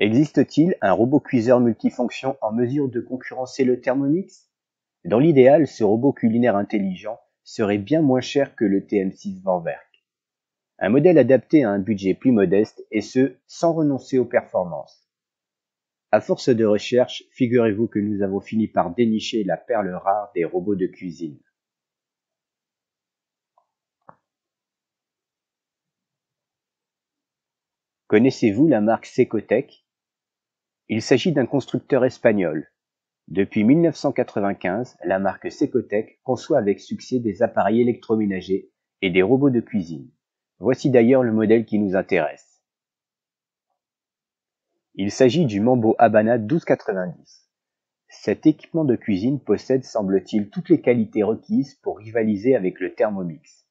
Existe-t-il un robot cuiseur multifonction en mesure de concurrencer le Thermomix? Dans l'idéal, ce robot culinaire intelligent serait bien moins cher que le TM6 Vorwerk. Un modèle adapté à un budget plus modeste et ce, sans renoncer aux performances. À force de recherche, figurez-vous que nous avons fini par dénicher la perle rare des robots de cuisine. Connaissez-vous la marque Secotec? Il s'agit d'un constructeur espagnol. Depuis 1995, la marque Secotec conçoit avec succès des appareils électroménagers et des robots de cuisine. Voici d'ailleurs le modèle qui nous intéresse. Il s'agit du Mambo Habana 1290. Cet équipement de cuisine possède, semble-t-il, toutes les qualités requises pour rivaliser avec le Thermomix.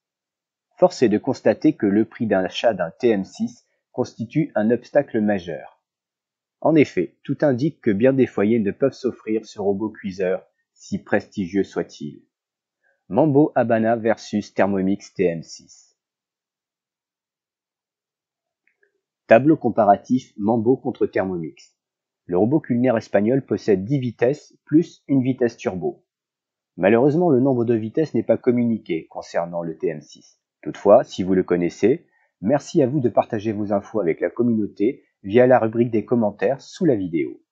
Force est de constater que le prix d'achat d'un TM6 constitue un obstacle majeur. En effet, tout indique que bien des foyers ne peuvent s'offrir ce robot cuiseur, si prestigieux soit-il. Mambo Habana versus Thermomix TM6. Tableau comparatif Mambo contre Thermomix. Le robot culinaire espagnol possède 10 vitesses plus une vitesse turbo. Malheureusement, le nombre de vitesses n'est pas communiqué concernant le TM6. Toutefois, si vous le connaissez, merci à vous de partager vos infos avec la communauté via la rubrique des commentaires sous la vidéo.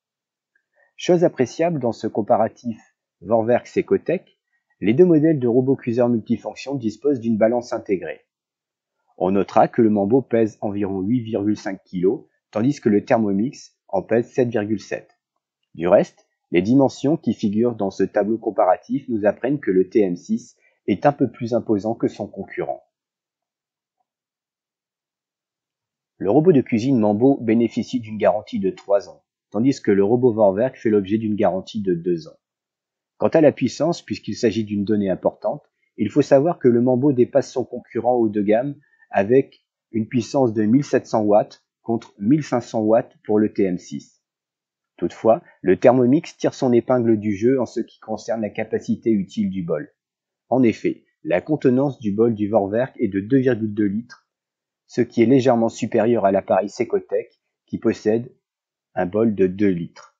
Chose appréciable dans ce comparatif Vorwerk-Secotec, les deux modèles de robots cuiseurs multifonctions disposent d'une balance intégrée. On notera que le Mambo pèse environ 8,5 kg, tandis que le Thermomix en pèse 7,7. Du reste, les dimensions qui figurent dans ce tableau comparatif nous apprennent que le TM6 est un peu plus imposant que son concurrent. Le robot de cuisine Mambo bénéficie d'une garantie de 3 ans, tandis que le robot Vorwerk fait l'objet d'une garantie de 2 ans. Quant à la puissance, puisqu'il s'agit d'une donnée importante, il faut savoir que le Mambo dépasse son concurrent haut de gamme avec une puissance de 1700 watts contre 1500 watts pour le TM6. Toutefois, le Thermomix tire son épingle du jeu en ce qui concerne la capacité utile du bol. En effet, la contenance du bol du Vorwerk est de 2,2 litres, ce qui est légèrement supérieur à l'appareil Secotec qui possède un bol de 2 litres.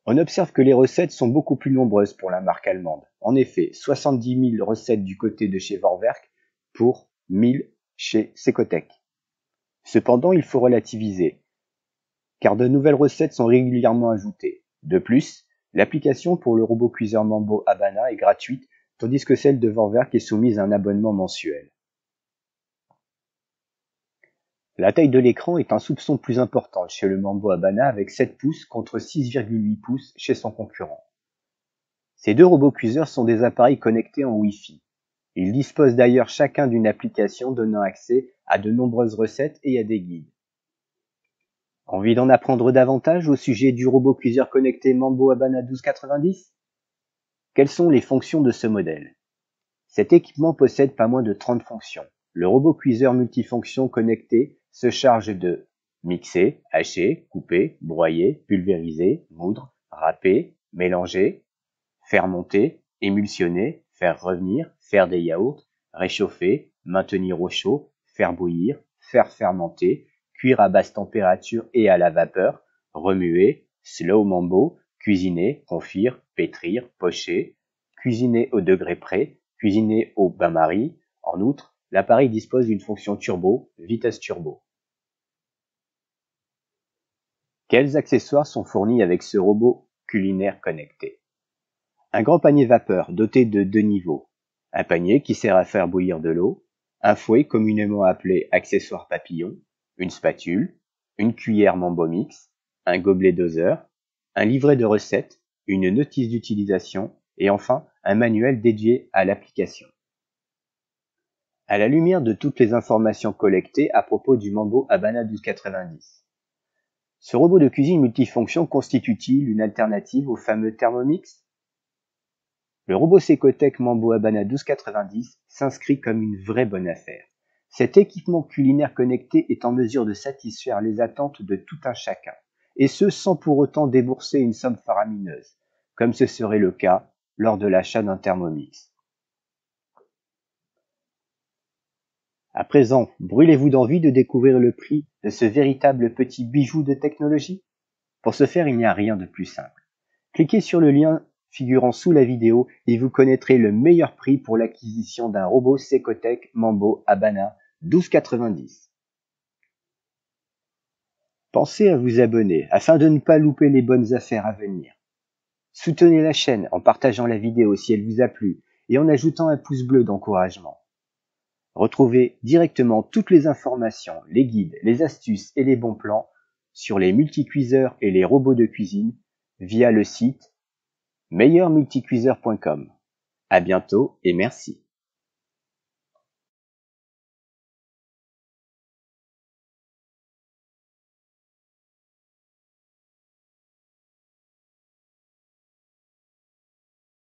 On observe que les recettes sont beaucoup plus nombreuses pour la marque allemande. En effet, 70 000 recettes du côté de chez Vorwerk pour 1000 chez Secotec. Cependant, il faut relativiser, car de nouvelles recettes sont régulièrement ajoutées. De plus, l'application pour le robot cuiseur Mambo Habana est gratuite, tandis que celle de Vorwerk est soumise à un abonnement mensuel. La taille de l'écran est un soupçon plus important chez le Mambo Habana avec 7 pouces contre 6,8 pouces chez son concurrent. Ces deux robots cuiseurs sont des appareils connectés en Wi-Fi. Ils disposent d'ailleurs chacun d'une application donnant accès à de nombreuses recettes et à des guides. Envie d'en apprendre davantage au sujet du robot cuiseur connecté Mambo Habana 1290? Quelles sont les fonctions de ce modèle? Cet équipement possède pas moins de 30 fonctions. Le robot cuiseur multifonction connecté se charge de mixer, hacher, couper, broyer, pulvériser, moudre, râper, mélanger, faire monter, émulsionner, faire revenir, faire des yaourts, réchauffer, maintenir au chaud, faire bouillir, faire fermenter, cuire à basse température et à la vapeur, remuer, slow mambo, cuisiner, confire, pétrir, pocher, cuisiner au degré près, cuisiner au bain-marie. En outre, l'appareil dispose d'une fonction turbo, vitesse turbo. Quels accessoires sont fournis avec ce robot culinaire connecté? Un grand panier vapeur doté de 2 niveaux, un panier qui sert à faire bouillir de l'eau, un fouet communément appelé accessoire papillon, une spatule, une cuillère Mambo Mix, un gobelet doseur, un livret de recettes, une notice d'utilisation et enfin un manuel dédié à l'application. À la lumière de toutes les informations collectées à propos du Mambo Habana 1290, ce robot de cuisine multifonction constitue-t-il une alternative au fameux Thermomix? Le robot Secotec Mambo Habana 1290 s'inscrit comme une vraie bonne affaire. Cet équipement culinaire connecté est en mesure de satisfaire les attentes de tout un chacun, et ce sans pour autant débourser une somme faramineuse, comme ce serait le cas lors de l'achat d'un Thermomix. À présent, brûlez-vous d'envie de découvrir le prix de ce véritable petit bijou de technologie? Pour ce faire, il n'y a rien de plus simple. Cliquez sur le lien figurant sous la vidéo et vous connaîtrez le meilleur prix pour l'acquisition d'un robot Secotech Mambo Habana 12,90. Pensez à vous abonner afin de ne pas louper les bonnes affaires à venir. Soutenez la chaîne en partageant la vidéo si elle vous a plu et en ajoutant un pouce bleu d'encouragement. Retrouvez directement toutes les informations, les guides, les astuces et les bons plans sur les multicuiseurs et les robots de cuisine via le site meilleurmulticuiseur.com. À bientôt et merci.